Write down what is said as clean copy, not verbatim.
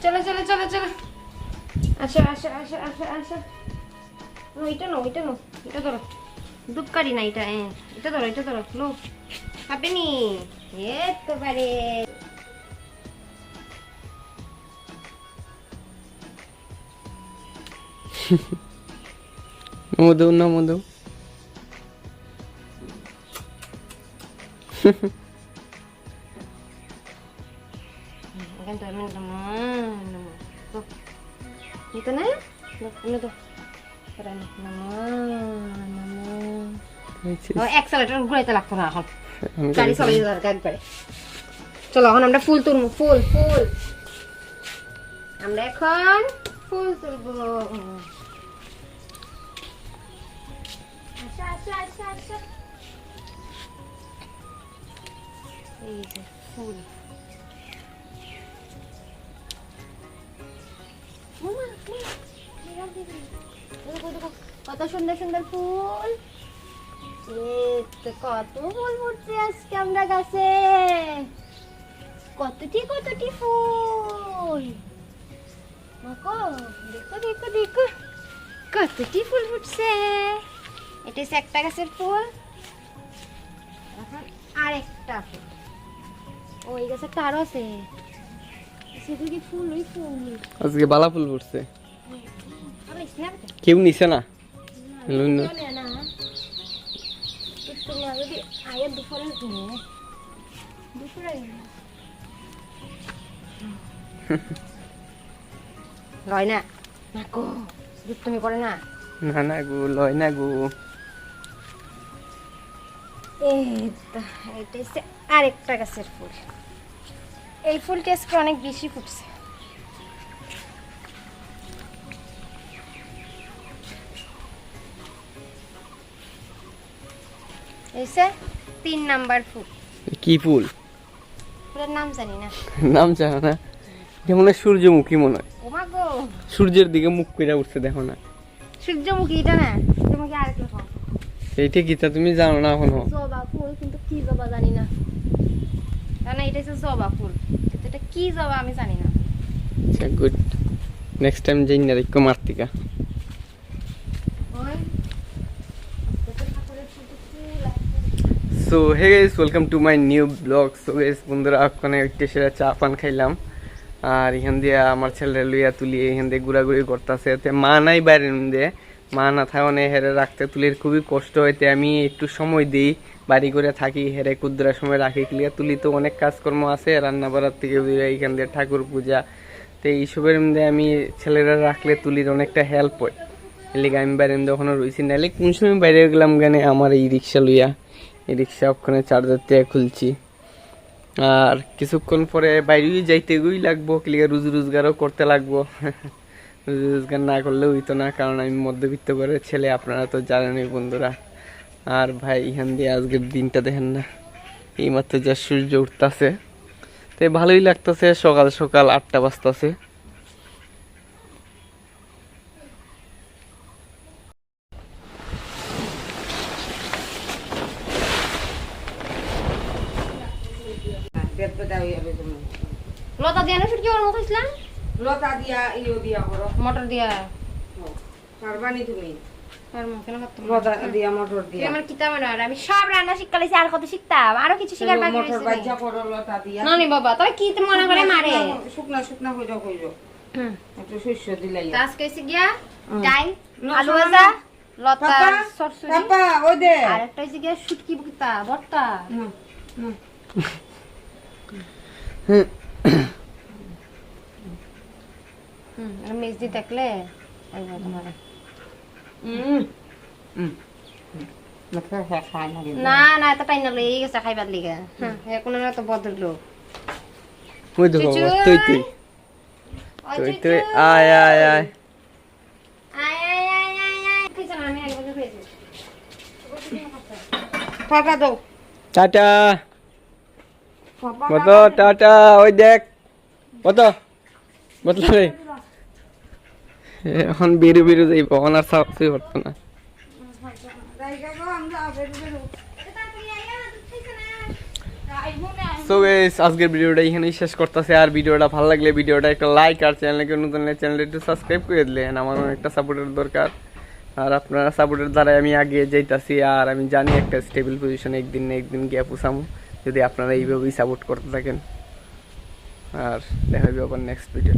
চলো চলো চলো চলো আসো আসো আসো আসো আসো ওইটা নো এটা ধরো দুপকারি না এটা ধরো লো খাবে নি তো পারে মধু না মধু Akan temen teman. Tuh. Itu na? Ano to? Keren. Naman. Oh, accelerator ঘুরাইতে লাগতো না এখন। গাড়ি চালাই যাওয়ার একবারে। চলো এখন আমরা ফুল তুলবো ফুল। আমরা এখন ফুল তুলবো। আচ্ছা। এই যে ফুল। কত সুন্দর সুন্দর ফুল কত ফুল ফুটছে আজকে আমরা গাছে কতটি ফুল দেখো কতটি ফুল ফুটছে এটা হচ্ছে একটা গাছের ফুল এখন আরেকটা ফুল ওই গাছে একটা আরো আছে সেদিকে ফুল ওই ফুল আজকে বালা ফুল ফুটছে কেউ নিছে না লয় না তুমি করে না না গো লয় না গো এটা হচ্ছে আরেকটা গাছের ফুল এই ফুলটা আজকে অনেক বেশি ফুটছে এসে 3 নাম্বার ফুল কি ফুল ফুলের নাম জানি না নাম জানো না যেমন সূর্যমুখী মনে হয় ও মা গো সূর্যের দিকে মুখ করে উঠছে দেখো না সূর্যমুখী এটা না সূর্যমুখী আরেক রকম এইটা কি তা তুমি জানো না এখনো জবা ফুল কিন্তু কি জবা জানি না না এটা হচ্ছে জবা ফুল এটা কি জবা আমি জানি না আচ্ছা গুড নেক্সট টাইম যাই না দেখো Martika so hey guys welcome to my new blog so guys বন্ধুরা ওখানে একটা সেরা চা পান খাইলাম আর এখান দিয়ে আমার ছেলেরা লইয়া তুলি এখান দিয়ে ঘোরাঘুরি করতেছে এতে মা নাই বাইরের মধ্যে মা না থাকনে হেরে রাখতে তুলির খুবই কষ্ট হইতে আমি একটু সময় দিই বাড়ি করে থাকি হেরে কুদ্রা সময় রাখি ক্লিয়া তুলি তো অনেক কাজকর্ম আছে রান্না বাড়ার থেকে এখান দিয়ে ঠাকুর পূজা তো এইসবের মধ্যে আমি ছেলেরা রাখলে তুলির অনেকটা হেল্প হয় এলিগে আমি বাইরের মধ্যে ওখানে রয়েছি নাহলে কোন সময় বাইরে গেলাম গানে আমার এই রিক্সা লইয়া এই রিক্সা ওখানে চার্জার থেকে খুলছি আর কিছুক্ষণ পরে বাইরেই যাইতে গই লাগবো ক্লিয়ার রোজগারও করতে লাগবো রোজগার না করলে হইতো না কারণ আমি মধ্যবিত্ত করে ছেলে আপনারা তো জানেনই বন্ধুরা আর ভাই এখান দিয়ে আজকের দিনটা দেখেন না এইমাত্র যা সূর্য উঠতেছে তাই ভালোই লাগতেছে সকাল সকাল 8টা বাজতেছে লতা দিয়া না শুটকি ওর মুখ ইসলাম লতা দিয়া ইও দিয়া করো মটর দিয়া পারবানি তুমি আর মুখ কেন করতে লতা দিয়া মটর দিয়া আমার কিতা মনে হয় আমি সব রান্না শিখলাইছি আর কত শিখতাম আরো কিছু শিখার বাকি মটর রয়েছে বাজ্জা করো লতা দিয়া না নি বাবা তবে কি মনে করে মারে শুকনা কইরো একটু শস্য দিলাই তাস কইছে গিয়া ডাল আলু ভাজা লতা সরসরি পাপা ওই দে আর একটা হইছে গিয়া শুটকি বুকতা ভর্তা আর মেজদি দেখলে আইবা তোমার না এত টাইম না লই গেছে খাইবার লিগা এখন না তো বদল লোক ওই দেখো তুই আয় কিছু না আমি একবার খেয়েছি পাপা দাও টাটা কত টাটা ওই দেখ কত বদলে এখন বেরো যাইব এখন আর সাপসই করতো না সো সো গাইস আজকের ভিডিওটা এখানেই শেষ করতেছে। আর ভিডিওটা ভালো লাগলে ভিডিওটা একটা লাইক, আর চ্যানেলকে নতুন হলে চ্যানেলটা একটু সাবস্ক্রাইব করে দিলেন। আমার অনেকটা সাপোর্টের দরকার, আর আপনারা সাপোর্টের দ্বারাই আমি আগে যাইতাছি। আর আমি জানি একটা স্টেবল পজিশনে একদিন না একদিন গিয়ে পৌঁছামু, যদি আপনারা এইভাবেই সাপোর্ট করতে থাকেন। আর দেখা হবে আবার নেক্সট ভিডিও।